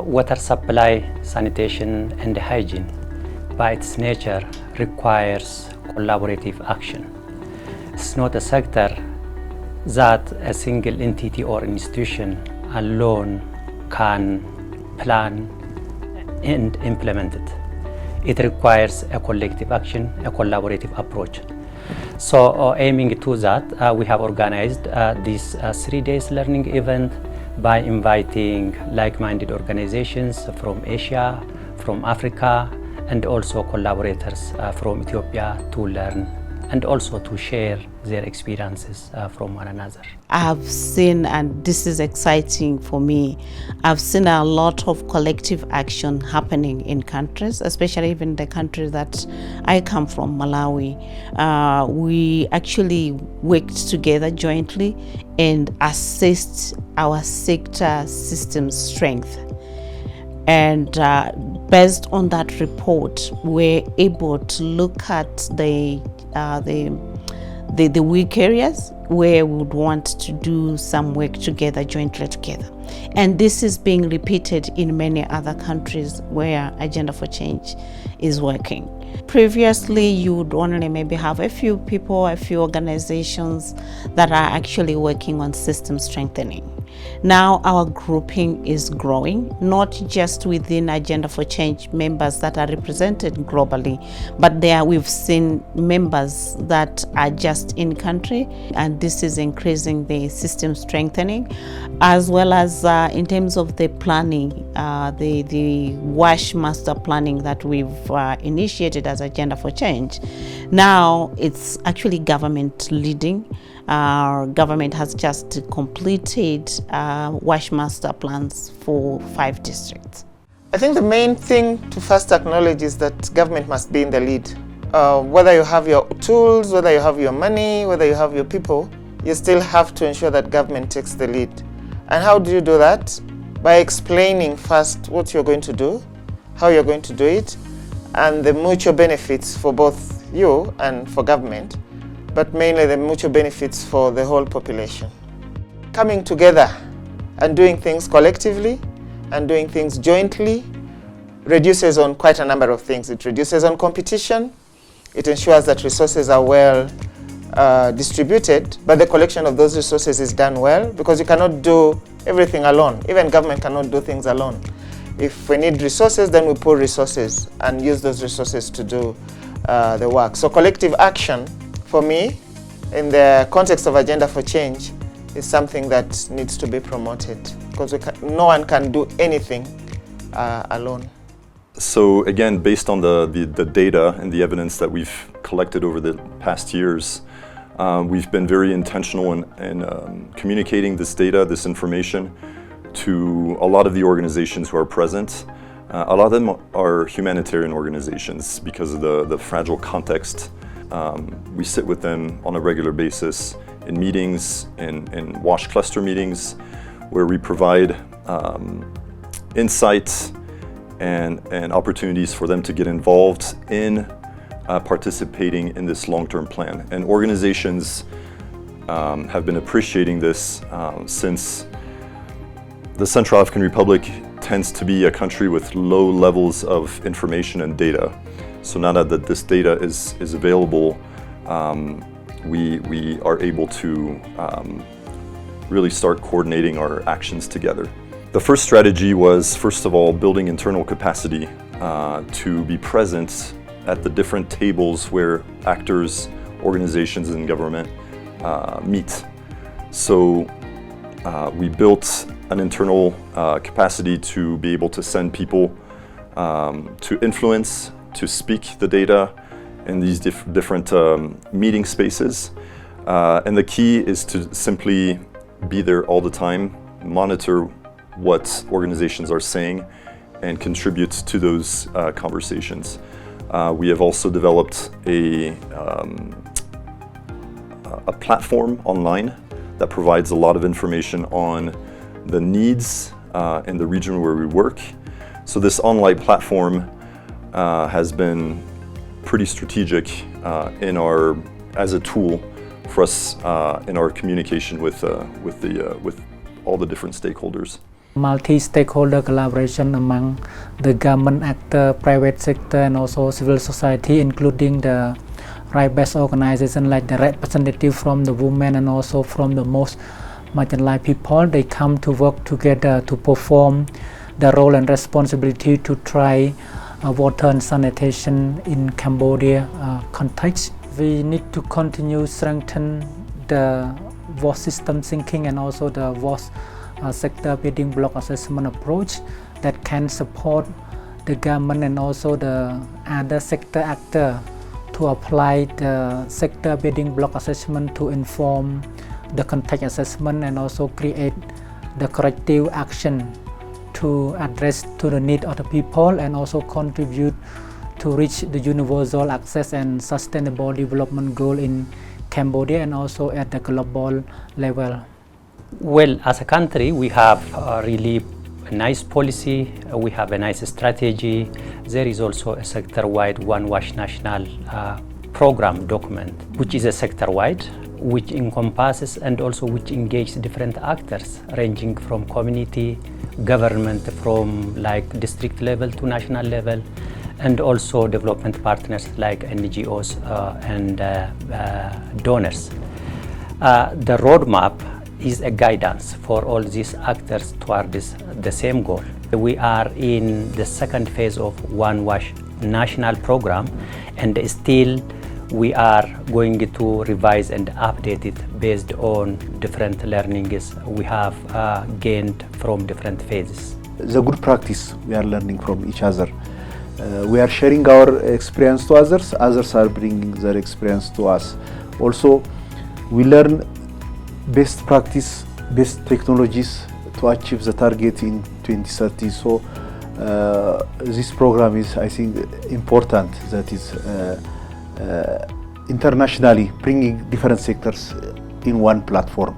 Water supply, sanitation and hygiene, by its nature, requires collaborative action. It's not a sector that a single entity or institution alone can plan and implement it. It requires a collective action, a collaborative approach. So aiming to that, we have organized this 3 days learning event by inviting like-minded organizations from Asia, from Africa, and also collaborators from Ethiopia to learn and also to share their experiences from one another. I've seen, and this is exciting for me, I've seen a lot of collective action happening in countries, especially even the country that I come from, Malawi. We actually worked together jointly and assessed our sector system strength. And based on that report, we're able to look at the weak areas where we would want to do some work together, jointly together. And this is being repeated in many other countries where Agenda for Change is working. Previously, you would only maybe have a few people, a few organizations that are actually working on system strengthening. Now our grouping is growing, not just within Agenda for Change members that are represented globally, but we've seen members that are just in country, and this is increasing the system strengthening, as well as in terms of the planning, the WASH master planning that we've initiated as Agenda for Change. Now it's actually government leading. Our government has just completed WASH master plans for 5 districts. I think the main thing to first acknowledge is that government must be in the lead. Whether you have your tools, whether you have your money, whether you have your people, you still have to ensure that government takes the lead. And how do you do that? By explaining first what you're going to do, how you're going to do it, and the mutual benefits for both you and for government, but mainly the mutual benefits for the whole population. Coming together and doing things collectively and doing things jointly reduces on quite a number of things. It reduces on competition, it ensures that resources are well distributed, but the collection of those resources is done well, because you cannot do everything alone. Even government cannot do things alone. If we need resources, then we pool resources and use those resources to do the work. So collective action, for me, in the context of Agenda for Change, is something that needs to be promoted, because no one can do anything alone. So again, based on the data and the evidence that we've collected over the past years, we've been very intentional in communicating this data, this information, to a lot of the organizations who are present. A lot of them are humanitarian organizations because of the fragile context. We sit with them on a regular basis in meetings, in WASH cluster meetings, where we provide insights and opportunities for them to get involved in participating in this long-term plan. And organizations have been appreciating this since the Central African Republic tends to be a country with low levels of information and data. So now that this data is available, we are able to really start coordinating our actions together. The first strategy was, first of all, building internal capacity to be present at the different tables where actors, organizations, and government meet. So we built an internal capacity to be able to send people to influence, to speak the data in these different meeting spaces. And the key is to simply be there all the time, monitor what organizations are saying, and contribute to those conversations. We have also developed a platform online that provides a lot of information on the needs in the region where we work. So this online platform has been pretty strategic as a tool for us in our communication with all the different stakeholders. Multi-stakeholder collaboration among the government actor, private sector, and also civil society, including the right-based organization like the representative from the women and also from the most marginalized people. They come to work together to perform the role and responsibility to try water and sanitation in Cambodia context. We need to continue strengthen the WASH system thinking and also the WASH sector building block assessment approach that can support the government and also the other sector actor to apply the sector building block assessment to inform the context assessment and also create the corrective action to address to the need of the people and also contribute to reach the universal access and sustainable development goal in Cambodia and also at the global level. Well, as a country, we have a really nice policy, we have a nice strategy. There is also a sector-wide OneWASH national program document, which is a sector-wide, which encompasses and also which engages different actors, ranging from community, government, from like district level to national level, and also development partners like NGOs and donors. The roadmap is a guidance for all these actors toward the same goal. We are in the second phase of OneWASH national program, and still we are going to revise and update it based on different learnings we have gained from different phases. The good practice we are learning from each other. We are sharing our experience to others, others are bringing their experience to us. Also, we learn best practice, best technologies to achieve the target in 2030. So this program is, I think, important, that is internationally bringing different sectors in one platform.